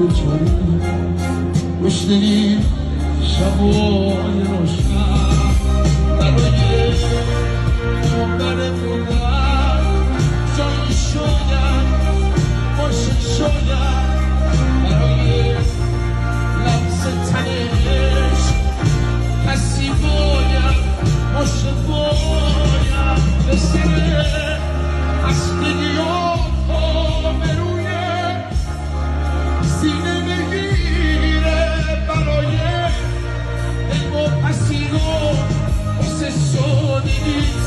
یاد تویی گشنگی شبای روشن برای عمر بودن جایی شدن باشه شدن برای لمس تنش کسی باید باشه باید به سر خستگی ها به روی سینه بگیره برای علم و پسیر و حس سادگی